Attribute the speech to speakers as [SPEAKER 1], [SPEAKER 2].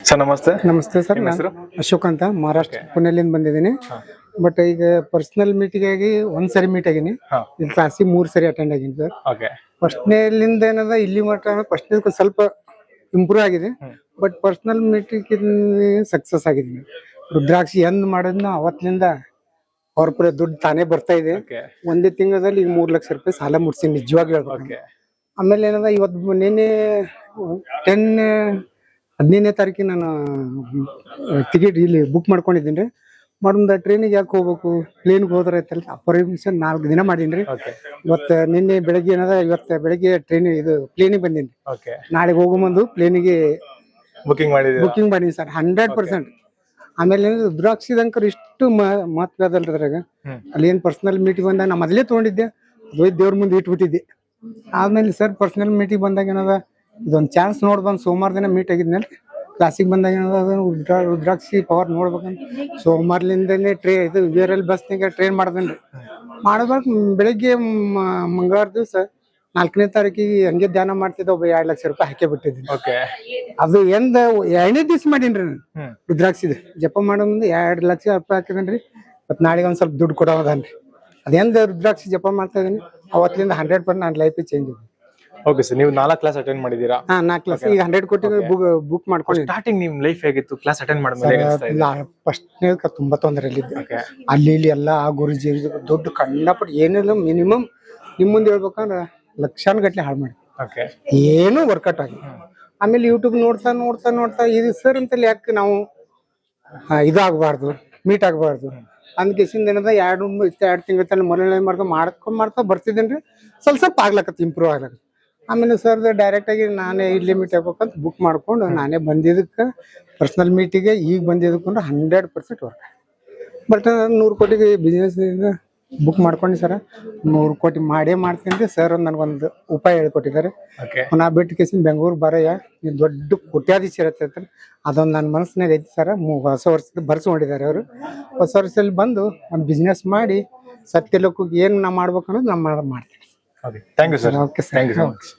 [SPEAKER 1] Sir ನಮಸ್ತೆ.
[SPEAKER 2] ನಮಸ್ತೆ sir,
[SPEAKER 1] ನಿಮ್ಮ
[SPEAKER 2] ನಾನು
[SPEAKER 1] ಹೆಸರು?
[SPEAKER 2] ಅಶೋಕ್ ಅಂತ ಮಹಾರಾಷ್ಟ್ರ ಪುಣೆಲಿಂದ ಬಂದಿದ್ದೀನಿ. ಬಟ್ ಈಗ ಪರ್ಸನಲ್ ಮೀಟಿಂಗ್ ಆಗಿ ಒಂದ್ಸರಿ ಮೀಟ್ ಆಗಿನಿ.
[SPEAKER 1] ಹಾ.
[SPEAKER 2] ಈ ಕ್ಲಾಸಿಗೆ 3 ಸರಿ ಅಟೆಂಡ್ ಆಗಿನಿ ಸರ್.
[SPEAKER 1] ಓಕೆ.
[SPEAKER 2] ಫಸ್ಟ್ನೇಲಿಂದ ಏನದ ಇಲ್ಲಿ ಮಟ್ಟ ಫಸ್ಟ್ನೇ ಸ್ವಲ್ಪ ಇಂಪ್ರೂವ್ ಆಗಿದೆ. ಬಟ್ ಪರ್ಸನಲ್ ಮೀಟಿಂಗ್ ಸಕ್ಸಸ್ ಆಗಿದ್ದೀನಿ. ರುದ್ರಾಕ್ಷಿ ಎಂದ್ ಮಾಡೋದ್ನ ಅವತ್ತಿನಿಂದ ಅವ್ರ ಪರ ದುಡ್ಡು ತಾನೇ ಬರ್ತಾ ಇದೆ.
[SPEAKER 1] ಓಕೆ.
[SPEAKER 2] ಒಂದೇ ತಿಂಗಳಲ್ಲಿ ಈಗ 3 ಲಕ್ಷ ರೂಪಾಯಿ ಸಾಲ ಮುಟ್ಸಿ ನಿಜವಾಗಿ ಹೇಳ್ಬೇಕು.
[SPEAKER 1] ಓಕೆ.
[SPEAKER 2] ಆಮೇಲೆ ಏನದ ಇವತ್ತು ನಿನ್ನೆ 15ನೇ ತಾರೀಕಿಗೆ ನಾನು ಟಿಕೆಟ್ ಇಲ್ಲಿ ಬುಕ್ ಮಾಡ್ಕೊಂಡಿದ್ದೀನಿ ರೀ. ಮಾಡೊಂದು ಟ್ರೈನಿಗೆ ಯಾಕೆ ಹೋಗ್ಬೇಕು, ಪ್ಲೇನ್ಗೆ ಹೋದ್ರೆ ಐತಲ್ಲ ಪರ್ಮಿಷನ್ 4 ದಿನ ಮಾಡೀನಿ.
[SPEAKER 1] ಓಕೆ.
[SPEAKER 2] ಇವತ್ತು ನಿನ್ನೆ ಬೆಳಗ್ಗೆ ಏನದ, ಇವತ್ತು ಬೆಳಗ್ಗೆ ಟ್ರೈನ್ ಇದು ಪ್ಲೇನಿಗೆ ಬಂದೀನಿ.
[SPEAKER 1] ಓಕೆ.
[SPEAKER 2] ನಾಳೆಗೆ ಹೋಗೋ ಮುಂದು ಪ್ಲೇನಿಗೆ
[SPEAKER 1] ಬುಕಿಂಗ್ ಮಾಡಿದ್ದೀರಾ?
[SPEAKER 2] ಬುಕಿಂಗ್ ಮಾಡೀನಿ ಸರ್ 100%. ಆಮೇಲೆ ರುದ್ರಾಕ್ಷಿದಂಕರ್ ಇಷ್ಟು ಮಹತ್ವ ಅದಲ್ರಿ ಅದ್ರಾಗ. ಅಲ್ಲಿ ಏನ್ ಪರ್ಸನಲ್ ಮೀಟಿಂಗ್ ಬಂದಾಗ ನಾ ಮೊದಲೇ ತೊಗೊಂಡಿದ್ದೆ, ಅದು ದೇವ್ರ ಮುಂದೆ ಇಟ್ಬಿಟ್ಟಿದ್ದೆ. ಆದ್ಮೇಲೆ ಸರ್ ಪರ್ಸನಲ್ ಮೀಟಿಂಗ್ ಬಂದಾಗ ಏನದ, ಇದೊಂದು ಚಾನ್ಸ್ ನೋಡ್ಬಂದು ಸೋಮವಾರ ದಿನ ಮೀಟ್ ಆಗಿದ್ನಲ್ಲ, ಕ್ಲಾಸಿಗೆ ಬಂದಾಗ ಏನದ ರುದ್ರಾಕ್ಷಿ ಪವರ್ ನೋಡ್ಬೇಕಂತ ಸೋಮವಾರಲಿಂದನೇ ಇದು ಬೇರೆಲ್ಲಿ ಬಸ್ನಾಗ ಟ್ರೈನ್ ಮಾಡ್ದೇನ್ರಿ. ಮಾಡ್ಬೇಕು ಬೆಳಿಗ್ಗೆ ಮಂಗಳವಾರ ದಿವಸ 4ನೇ ತಾರೀಕಿಗೆ ಹಂಗೆ ಧ್ಯಾನ ಮಾಡ್ತಿದ್ದ, ಒಬ್ಬ 2 ಲಕ್ಷ ರೂಪಾಯಿ ಹಾಕಿ ಬಿಟ್ಟಿದ್ದೀನಿ.
[SPEAKER 1] ಓಕೆ.
[SPEAKER 2] ಅದು 2ನೇ ದಿವಸ ಮಾಡೀನ್ರಿ ನಾನು ರುದ್ರಾಕ್ಷಿದ ಜಪ ಮಾಡೋ ಮುಂದೆ 2 ಲಕ್ಷ ರೂಪಾಯಿ ಹಾಕಿದೇನ್ರಿ. ಮತ್ ನಾಳೆಗೆ ಒಂದ್ ಸ್ವಲ್ಪ ದುಡ್ಡು ಕೊಡೋದನ್ರಿ. ಅದೆಂದ ರುದ್ರಾಕ್ಷಿ ಜಪ ಮಾಡ್ತಾ ಇದೀನಿ ಅವತ್ತಿಂದ 100% ನನ್ನ ಲೈಫ್ ಚೇಂಜ್ ಇದೆ.
[SPEAKER 1] ಓಕೆ ಸರ್, ನೀವು 4 ಕ್ಲಾಸ್ ಅಟೆಂಡ್ ಮಾಡಿದ್ದೀರಾ?
[SPEAKER 2] 4 ಕ್ಲಾಸ್ ಈಗ 100 ಕೋಟಿ ಬುಕ್ ಮಾಡ್ಕೊಂಡು.
[SPEAKER 1] ಸ್ಟಾರ್ಟಿಂಗ್ ನಿಮ್ ಲೈಫ್ ಹೇಗಿತ್ತು ಕ್ಲಾಸ್ ಅಟೆಂಡ್ ಮಾಡಿದ್ಮೇಲೆ?
[SPEAKER 2] ಫಸ್ಟ್ನೇ ತುಂಬಾ ತೊಂದರೆಯಲ್ಲಿದ್ದೆ.
[SPEAKER 1] ಓಕೆ.
[SPEAKER 2] ಅಲ್ಲಿ ಇಲ್ಲಿ ಎಲ್ಲ ಆ ಗುರುಜಿ ದುಡ್ಡು ಕಂಡಪಟ್ಟು ಏನಿಲ್ಲ, ಮಿನಿಮಮ್ ನಿಮ್ ಮುಂದೆ ಹೇಳ್ಬೇಕಂದ್ರೆ ಲಕ್ಷಾನುಗಟ್ಲೆ ಹಾಳು ಮಾಡಿ
[SPEAKER 1] ಓಕೆ.
[SPEAKER 2] ಏನೂ ವರ್ಕೌಟ್ ಆಗಿ. ಆಮೇಲೆ ಯೂಟ್ಯೂಬ್ ನೋಡ್ತಾ ನೋಡ್ತಾ ನೋಡ್ತಾ ಇದು ಸರ್ ಅಂತಲ್ಲಿ ಯಾಕೆ ನಾವು ಇದಾಗಬಾರ್ದು, ಮೀಟ್ ಆಗಬಾರ್ದು ಅಂದ್ಕೇಸಿಂದ ಏನದ 2 ತಿಂಗಳ ತನಕ ಮೊದಲನೇ ಮಾಡ್ತಾ ಬರ್ತಿದ್ದೇನ್ರಿ. ಸ್ವಲ್ಪ ಆಗ್ಲಕತ್ತು, ಇಂಪ್ರೂವ್ ಆಗ್ಲಕತ್ತು. ಆಮೇಲೆ ಸರ್ ಡೈರೆಕ್ಟ್ ಆಗಿ ನಾನೇ ಇಲ್ಲಿ ಮೀಟ್ ಆಗ್ಬೇಕಂತ ಬುಕ್ ಮಾಡ್ಕೊಂಡು ನಾನೇ ಬಂದಿದ್ದಕ್ಕೆ ಪರ್ಸನಲ್ ಮೀಟಿಗೆ ಈಗ ಬಂದಿದ್ದಕ್ಕೂ 100% ವರ್ಕ್. ಬಟ್ 100 ಕೋಟಿಗೆ ಬಿಸ್ನೆಸ್ ಬುಕ್ ಮಾಡ್ಕೊಂಡು ಸರ 100 ಕೋಟಿ ಮಾಡೇ ಮಾಡ್ತೀನಿ ಸರ್. ನನಗೊಂದು ಉಪಾಯ ಹೇಳ್ಕೊಟ್ಟಿದ್ದಾರೆ.
[SPEAKER 1] ಓಕೆ.
[SPEAKER 2] ನಾ ಬಿಟ್ಟು ಕೇಸಿನ ಬೆಂಗಳೂರು ಬರಯ್ಯ, ನೀನು ದೊಡ್ಡ ಕೋಟ್ಯಾಧೀಶ ಇರತ್ತೆ, ಅದೊಂದು ನನ್ನ ಮನಸ್ಸಿನಾಗ ಐತಿ ಸರ. ಹೊಸ ವರ್ಷದ ಬರ್ಸ್ಕೊಂಡಿದ್ದಾರೆ ಅವರು. ಹೊಸ ವರ್ಷದಲ್ಲಿ ಬಂದು ಒಂದು ಬಿಸ್ನೆಸ್ ಮಾಡಿ ಸತ್ಯಲೋಕಕ್ಕೆ ಏನು ನಾ ಮಾಡ್ಬೇಕು ಅನ್ನೋದು ನಾನು ಮಾಡ್ತೀನಿ.
[SPEAKER 1] Okay. Thank you sir.
[SPEAKER 2] Okay sir.
[SPEAKER 1] Thank you so much.